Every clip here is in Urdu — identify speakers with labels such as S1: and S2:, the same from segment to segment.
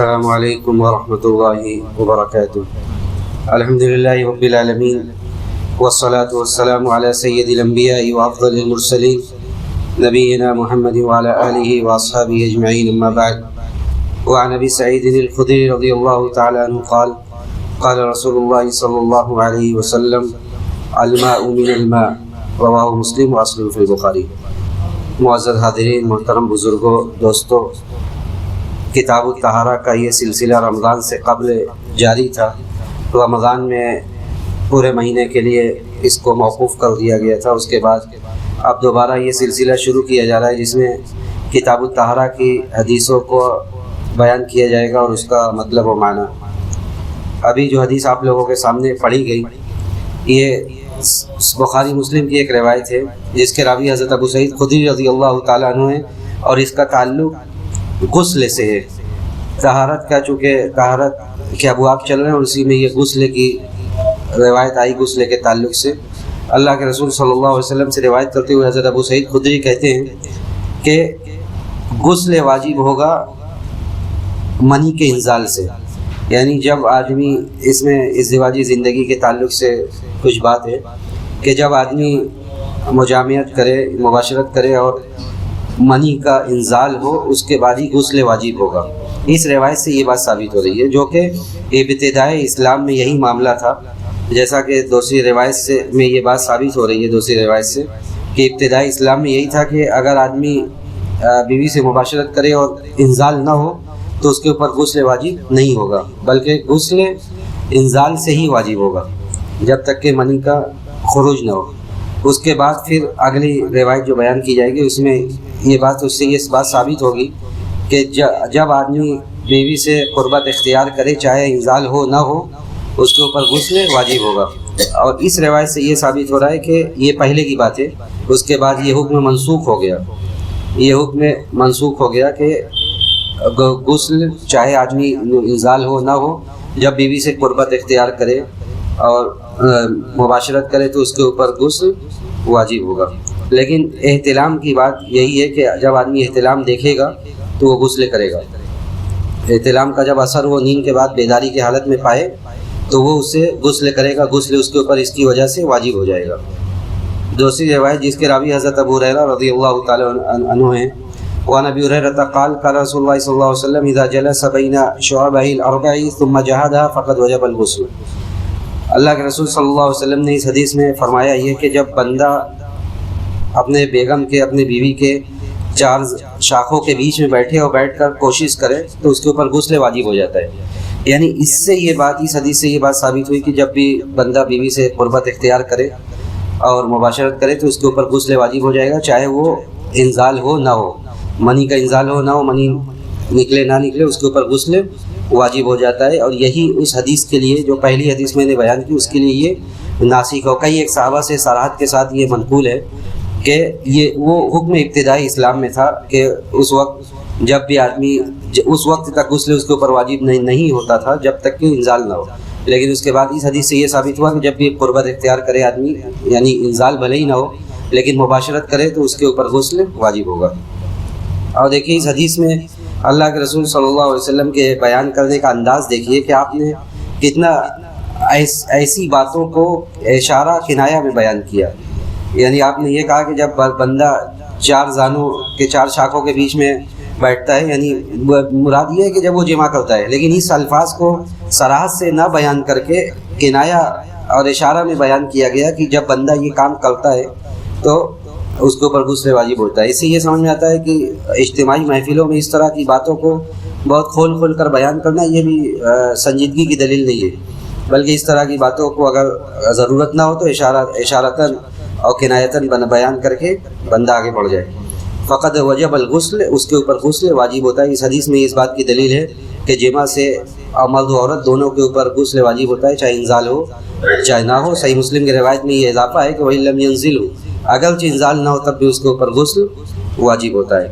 S1: السلام علیکم ورحمۃ اللہ وبرکاتہ۔ الحمد للہ رب العالمین والصلاة والسلام علی سید الانبیاء وافضل المرسلین نبینا محمد وعلی آلہ واصحابہ اجمعین، اما بعد۔ وعن ابی سعید الخدری رضی اللہ تعالی عنہ قال قال رسول اللہ صلی اللہ علیہ وسلم الماء من الماء، رواہ مسلم واصل فی البخاری۔ معزز حاضرین، محترم بزرگوں، دوستوں، کتاب الطہارہ کا یہ سلسلہ رمضان سے قبل جاری تھا۔ رمضان میں پورے مہینے کے لیے اس کو موقوف کر دیا گیا تھا، اس کے بعد اب دوبارہ یہ سلسلہ شروع کیا جا رہا ہے جس میں کتاب الطہارہ کی حدیثوں کو بیان کیا جائے گا اور اس کا مطلب و معنی۔ ابھی جو حدیث آپ لوگوں کے سامنے پڑھی گئی یہ بخاری مسلم کی ایک روایت ہے جس کے راوی حضرت ابو سعید خدری رضی اللہ تعالیٰ عنہ ہیں، اور اس کا تعلق غسل سے ہے۔ طہارت کا چونکہ طہارت کے ابواب چل رہے ہیں اور اسی میں یہ غسل کی روایت آئی، غسل کے تعلق سے۔ اللہ کے رسول صلی اللہ علیہ وسلم سے روایت کرتے ہوئے حضرت ابو سعید خدری کہتے ہیں کہ غسل واجب ہوگا منی کے انزال سے، یعنی جب آدمی، اس میں ازدواجی زندگی کے تعلق سے کچھ بات ہے کہ جب آدمی مجامعت کرے، مباشرت کرے اور منی کا انزال ہو، اس کے بعد ہی غسل واجب ہوگا۔ اس روایت سے یہ بات ثابت ہو رہی ہے، جو کہ ابتدائی اسلام میں یہی معاملہ تھا، جیسا کہ دوسری روایت سے میں یہ بات ثابت ہو رہی ہے دوسری روایت سے کہ ابتدائی اسلام میں یہی تھا کہ اگر آدمی بیوی سے مباشرت کرے اور انزال نہ ہو تو اس کے اوپر غسل واجب نہیں ہوگا، بلکہ غسل انزال سے ہی واجب ہوگا جب تک کہ منی کا خروج نہ ہو۔ اس کے بعد پھر اگلی روایت جو بیان کی جائے گی اس میں یہ بات، اس سے یہ بات ثابت ہوگی کہ جب آدمی بیوی سے قربت اختیار کرے، چاہے انزال ہو نہ ہو، اس کے اوپر غسل واجب ہوگا۔ اور اس روایت سے یہ ثابت ہو رہا ہے کہ یہ پہلے کی بات ہے، اس کے بعد یہ حکم منسوخ ہو گیا، یہ حکم منسوخ ہو گیا کہ غسل چاہے آدمی انزال ہو نہ ہو، جب بیوی سے قربت اختیار کرے اور مباشرت کرے تو اس کے اوپر غسل واجب ہوگا۔ لیکن احتلام کی بات یہی ہے کہ جب آدمی احتلام دیکھے گا تو وہ غسل کرے گا۔ احتلام کا جب اثر وہ نیند کے بعد بیداری کی حالت میں پائے تو وہ اسے غسل کرے گا، غسل اس کے اوپر اس کی وجہ سے واجب ہو جائے گا۔ دوسری روایت جس کے راوی حضرت ابو ہریرہ رضی اللہ تعالی عنہ ہیں، وعن ابی ہریرہ قال قال رسول اللہ صلی اللہ علیہ وسلم اذا جلس بین شعبہ الاربع ثم جہدها فقد وجب الغسل۔ اللہ کے رسول صلی اللہ علیہ وسلم نے اس حدیث میں فرمایا یہ کہ جب بندہ اپنے بیگم کے، اپنے بیوی کے 4 شاخوں کے بیچ میں بیٹھے اور بیٹھ کر کوشش کرے تو اس کے اوپر غسل واجب ہو جاتا ہے۔ یعنی اس سے یہ بات، اس حدیث سے یہ بات ثابت ہوئی کہ جب بھی بندہ بیوی سے قربت اختیار کرے اور مباشرت کرے تو اس کے اوپر غسل واجب ہو جائے گا، چاہے وہ انزال ہو نہ ہو، منی کا انزال ہو نہ ہو، منی نکلے نہ نکلے، اس کے اوپر غسل واجب ہو جاتا ہے۔ اور یہی اس حدیث کے لیے، جو پہلی حدیث میں نے بیان کی، اس کے لیے یہ ناسخ ہو۔ کئی ایک صحابہ سے صراحت کے ساتھ یہ منقول ہے کہ یہ وہ حکم ابتدائی اسلام میں تھا کہ اس وقت جب بھی آدمی، اس وقت تک غسل اس کے اوپر واجب نہیں ہوتا تھا جب تک کہ انزال نہ ہو، لیکن اس کے بعد اس حدیث سے یہ ثابت ہوا کہ جب بھی قربت اختیار کرے آدمی، یعنی انزال بھلے ہی نہ ہو لیکن مباشرت کرے تو اس کے اوپر غسل واجب ہوگا۔ اور دیکھیے اس حدیث میں اللہ کے رسول صلی اللہ علیہ وسلم کے بیان کرنے کا انداز دیکھیے کہ آپ نے کتنا ایسی باتوں کو اشارہ کنایہ میں بیان کیا۔ یعنی آپ نے یہ کہا کہ جب بندہ 4 زانوں کے 4 شاخوں کے بیچ میں بیٹھتا ہے، یعنی مراد یہ ہے کہ جب وہ جمع کرتا ہے، لیکن اس الفاظ کو صراحت سے نہ بیان کر کے کنایہ اور اشارہ میں بیان کیا گیا کہ جب بندہ یہ کام کرتا ہے تو اس کے اوپر غسل واجب ہوتا ہے۔ اس سے یہ سمجھ میں آتا ہے کہ اجتماعی محفلوں میں اس طرح کی باتوں کو بہت کھول کر بیان کرنا یہ بھی سنجیدگی کی دلیل نہیں ہے، بلکہ اس طرح کی باتوں کو اگر ضرورت نہ ہو تو اشارتاً اور کنایتاً بیان کر کے بندہ آگے بڑھ جائے۔ فقد وجب الغسل، اس کے اوپر غسل واجب ہوتا ہے۔ اس حدیث میں اس بات کی دلیل ہے کہ جمع سے مرد و عورت دونوں کے اوپر غسل واجب ہوتا ہے، چاہے انزال ہو چاہے نہ ہو۔ صحیح مسلم کی روایت میں یہ اضافہ ہے کہ وَإِن لَّمْ يَنزِلْ، اگرچہ انزال نہ ہو تب بھی اس کے اوپر غسل واجب ہوتا ہے۔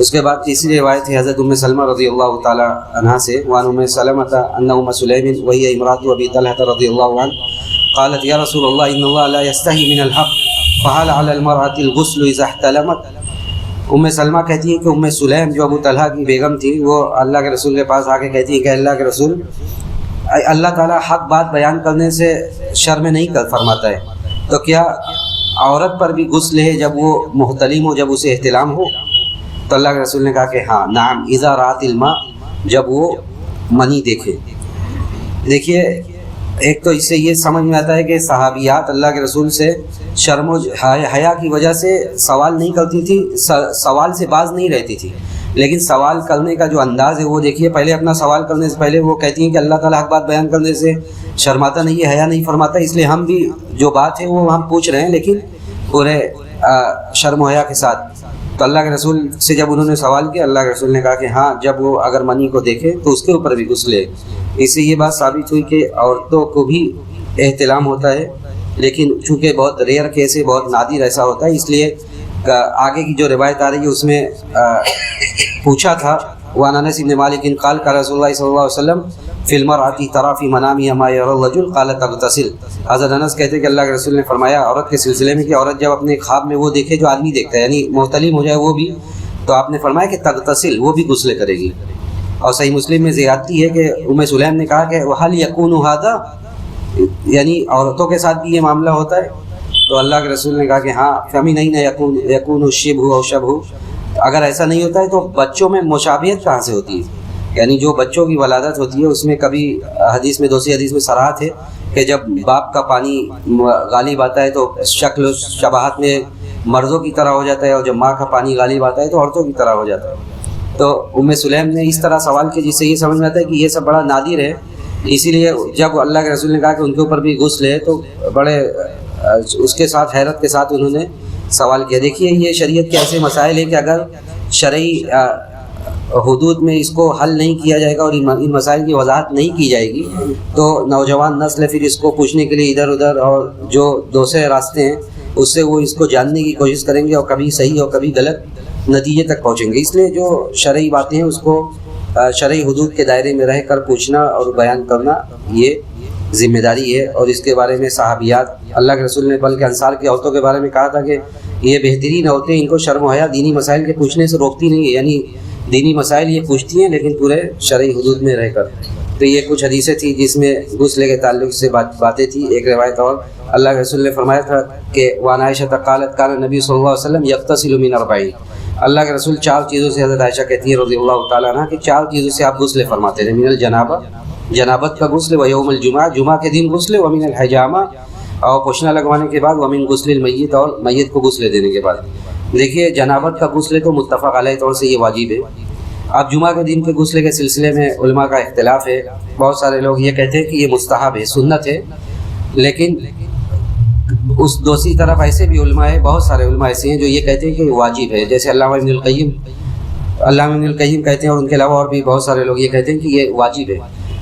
S1: اس کے بعد تیسری روایت ہے حضرت ام سلمہ رضی اللہ تعالی عنہا سے، وعن ام سلمہ ان ام سلیم وهي امرأة ابی طلحة رضی اللہ عنہ قالت یا رسول اللہ ان اللہ لا يستحی من الحق فهل على المرأة الغسل اذا احتلمت۔ ام سلمہ کہتی ہے کہ ام سلیم جو ابو طلحہ کی بیگم تھی وہ اللہ کے رسول کے پاس آ کے کہتی ہے کہ اللہ کے رسول، اللہ تعالیٰ حق بات بیان کرنے سے شرم نہیں فرماتا ہے، تو کیا عورت پر بھی غسل ہے جب وہ محتلم ہو، جب اسے احتلام ہو؟ تو اللہ کے رسول نے کہا کہ ہاں، نعم اذا رات الماء، جب وہ منی دیکھے۔ دیکھیے ایک تو اس سے یہ سمجھ میں آتا ہے کہ صحابیات اللہ کے رسول سے شرم و حیا کی وجہ سے سوال نہیں کرتی تھی، سوال سے باز نہیں رہتی تھی، لیکن سوال کرنے کا جو انداز ہے وہ دیکھیے، پہلے اپنا سوال کرنے سے پہلے وہ کہتی ہیں کہ اللہ تعالیٰ حق بات بیان کرنے سے شرماتا نہیں ہے، حیا نہیں فرماتا، اس لیے ہم بھی جو بات ہے وہ ہم پوچھ رہے ہیں لیکن پورے شرم و حیا کے ساتھ۔ تو اللہ کے رسول سے جب انہوں نے سوال کیا، اللہ کے رسول نے کہا کہ ہاں، جب وہ اگر منی کو دیکھے تو اس کے اوپر بھی غسل ہے۔ اس سے یہ بات ثابت ہوئی کہ عورتوں کو بھی احتلام ہوتا ہے، لیکن چونکہ بہت ریئر کیس ہے، بہت نادر ایسا ہوتا ہے، اس لیے آگے کی جو روایت آ رہی ہے اس میں پوچھا تھا، وعن انس بن مالک قال قال رسول اللہ صلی اللہ علیہ وسلم فی المرأة تری فی منامها ما یری الرجل قالت تغتسل۔ حضرت انس کہتے ہیں کہ اللہ کے رسول نے فرمایا عورت کے سلسلے میں کہ عورت جب اپنے خواب میں وہ دیکھے جو آدمی دیکھتا ہے، یعنی محتلم ہو جائے وہ بھی، تو آپ نے فرمایا کہ تغتسل، وہ بھی غسل کرے گی۔ اور صحیح مسلم میں زیادتی ہے کہ ام سلیم نے کہا کہ وَهَلْ يَكُونُ هَذَا، یعنی عورتوں کے ساتھ بھی یہ معاملہ ہوتا ہے؟ تو اللہ کے رسول نے کہا کہ ہاں، فَمِنْ يَكُونُ الشِّبْهُ أَوْ شَبْهُ، اگر ایسا نہیں ہوتا ہے تو بچوں میں مشابہت کہاں سے ہوتی ہے؟ یعنی جو بچوں کی ولادت ہوتی ہے اس میں کبھی حدیث میں، دوسری حدیث میں صراحت ہے کہ جب باپ کا پانی غالب آتا ہے تو شکل و شباہت میں مردوں کی طرح ہو جاتا ہے، اور جب ماں کا پانی غالب آتا ہے تو عورتوں کی طرح ہو جاتا ہے۔ تو ام سلیم نے اس طرح سوال کیا جس سے یہ سمجھ میں آتا ہے کہ یہ سب بڑا نادر ہے، اسی لیے جب اللہ کے رسول نے کہا کہ ان کے اوپر بھی غسل ہے تو بڑے اس کے ساتھ حیرت کے ساتھ انہوں نے سوال کیا۔ دیکھیے یہ شریعت کے ایسے مسائل ہیں کہ اگر شرعی حدود میں اس کو حل نہیں کیا جائے گا اور ان مسائل کی وضاحت نہیں کی جائے گی تو نوجوان نسل پھر اس کو پوچھنے کے لیے ادھر ادھر اور جو دوسرے راستے ہیں اس سے وہ اس کو جاننے کی کوشش کریں گے، اور کبھی صحیح اور کبھی غلط نتیجے تک پہنچیں گے۔ اس لیے جو شرعی باتیں ہیں اس کو شرعی حدود کے دائرے میں رہ کر پوچھنا اور بیان کرنا یہ ذمہ داری ہے۔ اور اس کے بارے میں صحابیات اللہ کے رسول نے بلکہ انصار کی عورتوں کے بارے میں کہا تھا کہ یہ بہترین عورتیں، ان کو شرم و حیا دینی مسائل کے پوچھنے سے روکتی نہیں ہے، یعنی دینی مسائل یہ پوچھتی ہیں لیکن پورے شرعی حدود میں رہ کر۔ تو یہ کچھ حدیثیں تھیں جس میں غسل کے تعلق سے باتیں تھیں۔ ایک روایت اور اللہ کے رسول نے فرمایا تھا کہ وعن عائشہ قالت کان نبی صلی اللہ علیہ وسلم یغتسل من 40، اللہ کے رسول 4 چیزوں سے، حضرت عائشہ کہتی ہیں رضی اللہ تعالیٰ عنہ کہ 4 چیزوں سے آپ غسل فرماتے تھے، من الجنابہ، جنابت کا غسل، و یوم الجمعہ، جمعہ کے دن غسل، و من الحجامہ، اور پوچھنا لگوانے کے بعد، و من غسل المیت، اور میت کو غسل دینے کے بعد۔ دیکھیے جنابت کا غسل تو متفق علیہ طور سے یہ واجب ہے۔ اب جمعہ کے دن کے غسل کے سلسلے میں علماء کا اختلاف ہے، بہت سارے لوگ یہ کہتے ہیں کہ یہ مستحب ہے، سنت ہے، لیکن اس دوسری طرف ایسے بھی علماء ہیں، بہت سارے علماء ایسے ہیں جو یہ کہتے ہیں کہ واجب ہے، جیسے علامہ ابن القیم کہتے ہیں، اور ان کے علاوہ اور بھی بہت سارے لوگ یہ کہتے ہیں کہ یہ واجب ہے۔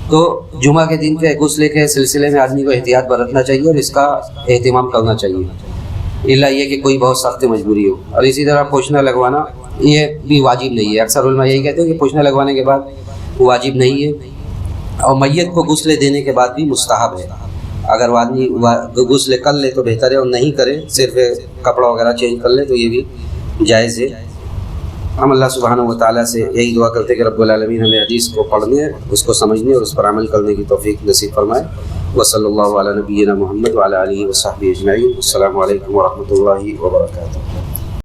S1: تو جمعہ کے دن کے غسل کے سلسلے میں آدمی کو احتیاط برتنا چاہیے اور اس کا اہتمام کرنا چاہیے، الا یہ کہ کوئی بہت سخت مجبوری ہو۔ اور اسی طرح پوچھنا لگوانا یہ بھی واجب نہیں ہے، اکثر علماء یہی کہتے ہیں کہ پوچھنا لگوانے کے بعد واجب نہیں ہے، اور میت کو غسل دینے کے بعد بھی مستحب ہے۔ اگر وہ آدمی غسل کر لے تو بہتر ہے، اور نہیں کرے صرف کپڑا وغیرہ چینج کر لے تو یہ بھی جائز ہے۔ ہم اللہ سبحانہ و تعالیٰ سے یہی دعا کرتے ہیں کہ رب العالمین ہمیں حدیث کو پڑھنے، اس کو سمجھنے اور اس پر عمل کرنے کی توفیق نصیب فرمائے۔ وصلی اللہ علی نبینا محمد وعلی آلہ وصحبہ اجمعین۔ السلام علیکم ورحمۃ اللہ وبرکاتہ۔